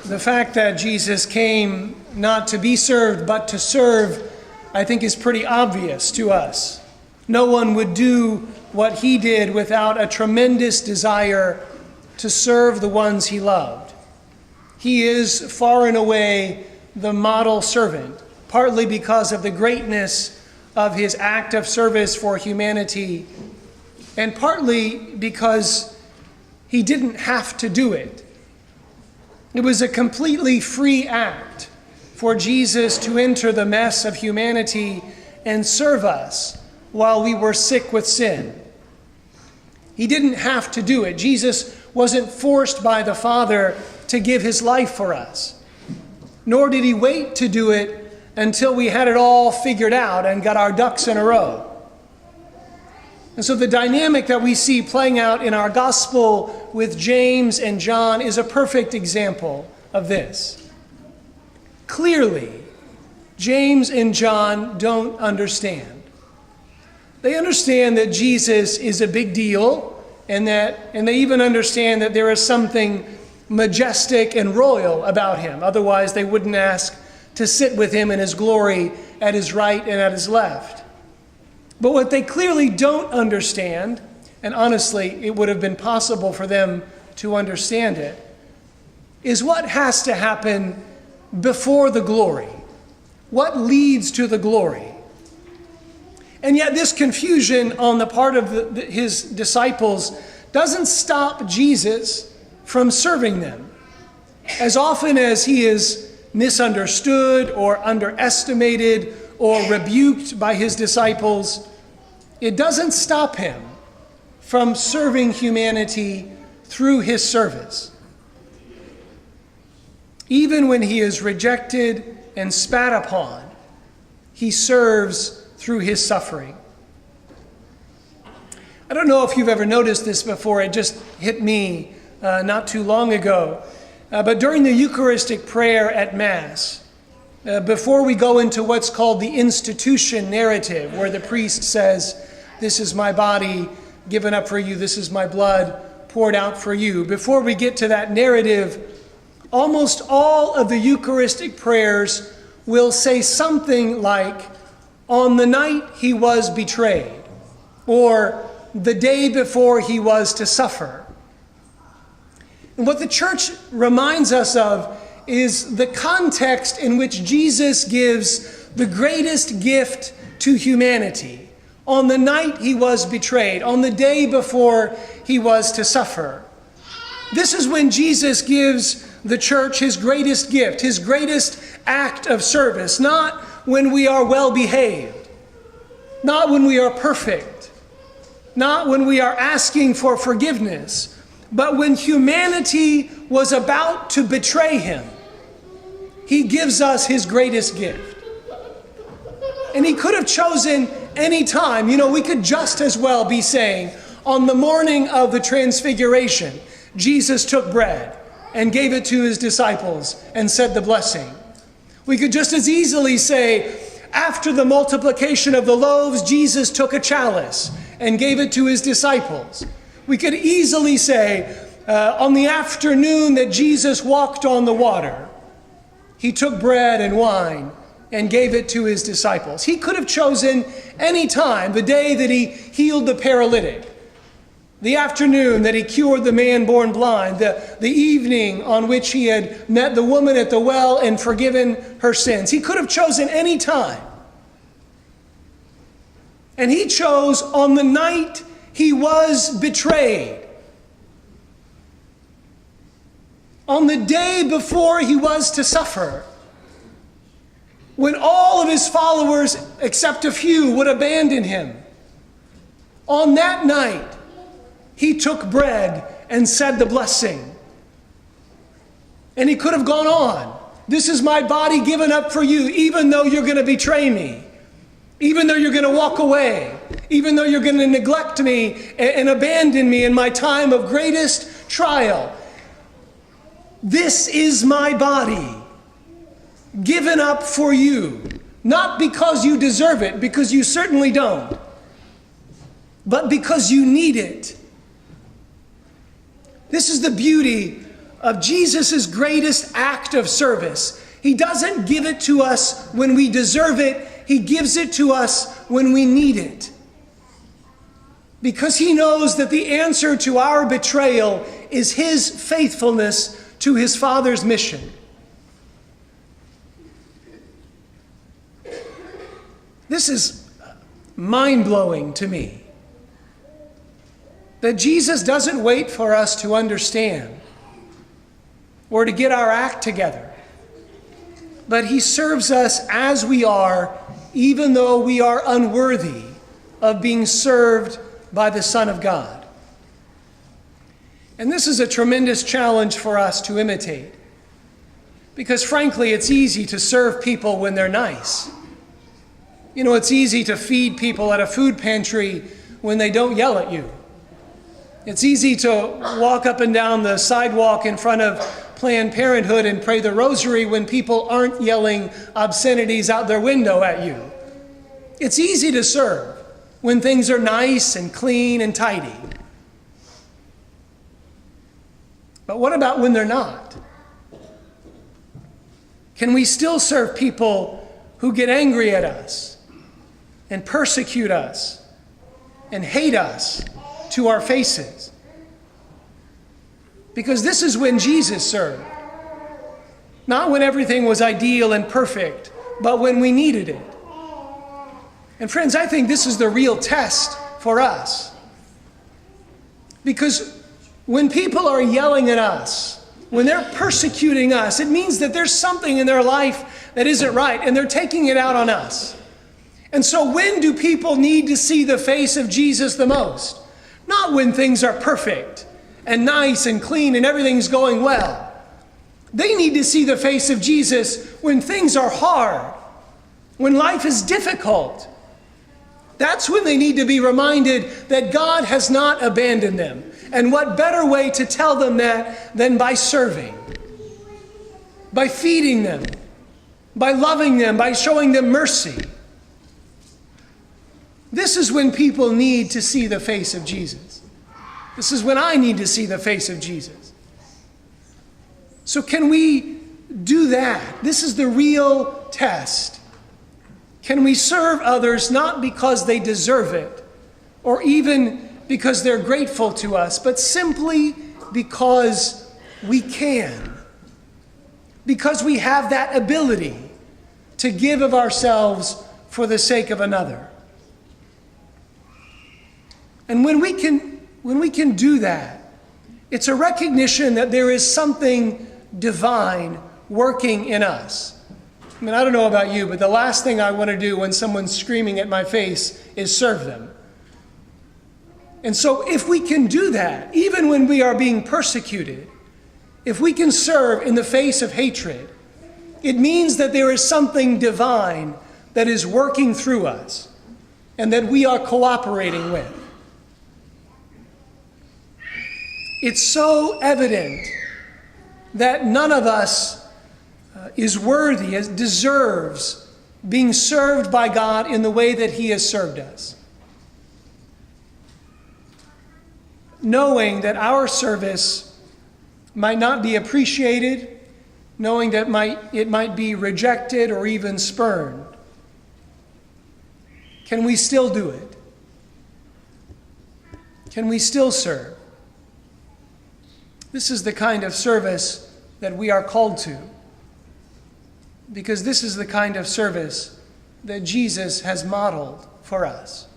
The fact that Jesus came not to be served, but to serve, I think is pretty obvious to us. No one would do what he did without a tremendous desire to serve the ones he loved. He is far and away the model servant, partly because of the greatness of his act of service for humanity, and partly because he didn't have to do it. It was a completely free act for Jesus to enter the mess of humanity and serve us while we were sick with sin. He didn't have to do it. Jesus wasn't forced by the Father to give his life for us, nor did he wait to do it until we had it all figured out and got our ducks in a row. And so the dynamic that we see playing out in our gospel with James and John is a perfect example of this. Clearly, James and John don't understand. They understand that Jesus is a big deal, and they even understand that there is something majestic and royal about him. Otherwise, they wouldn't ask to sit with him in his glory at his right and at his left. But what they clearly don't understand, and honestly, it would have been possible for them to understand it, is what has to happen before the glory. What leads to the glory? And yet this confusion on the part of his disciples doesn't stop Jesus from serving them. As often as he is misunderstood or underestimated or rebuked by his disciples, it doesn't stop him from serving humanity through his service. Even when he is rejected and spat upon, he serves through his suffering. I don't know if you've ever noticed this before. It just hit me not too long ago. But during the Eucharistic prayer at Mass, before we go into what's called the institution narrative, where the priest says, "This is my body given up for you, this is my blood poured out for you." Before we get to that narrative, almost all of the Eucharistic prayers will say something like, "On the night he was betrayed," or "the day before he was to suffer." And what the church reminds us of is the context in which Jesus gives the greatest gift to humanity. On the night he was betrayed, on the day before he was to suffer. This is when Jesus gives the church his greatest gift, his greatest act of service, not when we are well behaved, not when we are perfect, not when we are asking for forgiveness, but when humanity was about to betray him. He gives us his greatest gift. And he could have chosen any time. We could just as well be saying, on the morning of the Transfiguration, Jesus took bread and gave it to his disciples and said the blessing. We could just as easily say, after the multiplication of the loaves, Jesus took a chalice and gave it to his disciples. We could easily say, on the afternoon that Jesus walked on the water, he took bread and wine and gave it to his disciples. He could have chosen any time, the day that he healed the paralytic, the afternoon that he cured the man born blind, the evening on which he had met the woman at the well and forgiven her sins. He could have chosen any time. And he chose on the night he was betrayed. On the day before he was to suffer, when all of his followers, except a few, would abandon him. On that night, he took bread and said the blessing. And he could have gone on. "This is my body given up for you, even though you're going to betray me, even though you're going to walk away, even though you're going to neglect me and abandon me in my time of greatest trial. This is my body given up for you, not because you deserve it, because you certainly don't, but because you need it." This is the beauty of Jesus' greatest act of service. He doesn't give it to us when we deserve it. He gives it to us when we need it. Because he knows that the answer to our betrayal is his faithfulness to his Father's mission. This is mind-blowing to me. That Jesus doesn't wait for us to understand or to get our act together. But he serves us as we are, even though we are unworthy of being served by the Son of God. And this is a tremendous challenge for us to imitate. Because frankly, it's easy to serve people when they're nice. You know, it's easy to feed people at a food pantry when they don't yell at you. It's easy to walk up and down the sidewalk in front of Planned Parenthood and pray the rosary when people aren't yelling obscenities out their window at you. It's easy to serve when things are nice and clean and tidy. But what about when they're not? Can we still serve people who get angry at us and persecute us and hate us to our faces? Because this is when Jesus served. Not when everything was ideal and perfect, but when we needed it. And friends, I think this is the real test for us. Because when people are yelling at us, when they're persecuting us, it means that there's something in their life that isn't right, and they're taking it out on us. And so when do people need to see the face of Jesus the most? Not when things are perfect and nice and clean and everything's going well. They need to see the face of Jesus when things are hard, when life is difficult. That's when they need to be reminded that God has not abandoned them. And what better way to tell them that than by serving, by feeding them, by loving them, by showing them mercy. This is when people need to see the face of Jesus. This is when I need to see the face of Jesus. So can we do that? This is the real test. Can we serve others not because they deserve it, or even because they're grateful to us, but simply because we can? Because we have that ability to give of ourselves for the sake of another. And when we can do that, it's a recognition that there is something divine working in us. I mean, I don't know about you, but the last thing I want to do when someone's screaming at my face is serve them. And so if we can do that, even when we are being persecuted, if we can serve in the face of hatred, it means that there is something divine that is working through us and that we are cooperating with. It's so evident that none of us is worthy, deserves being served by God in the way that he has served us. Knowing that our service might not be appreciated, knowing that it might be rejected or even spurned, can we still do it? Can we still serve? This is the kind of service that we are called to, because this is the kind of service that Jesus has modeled for us.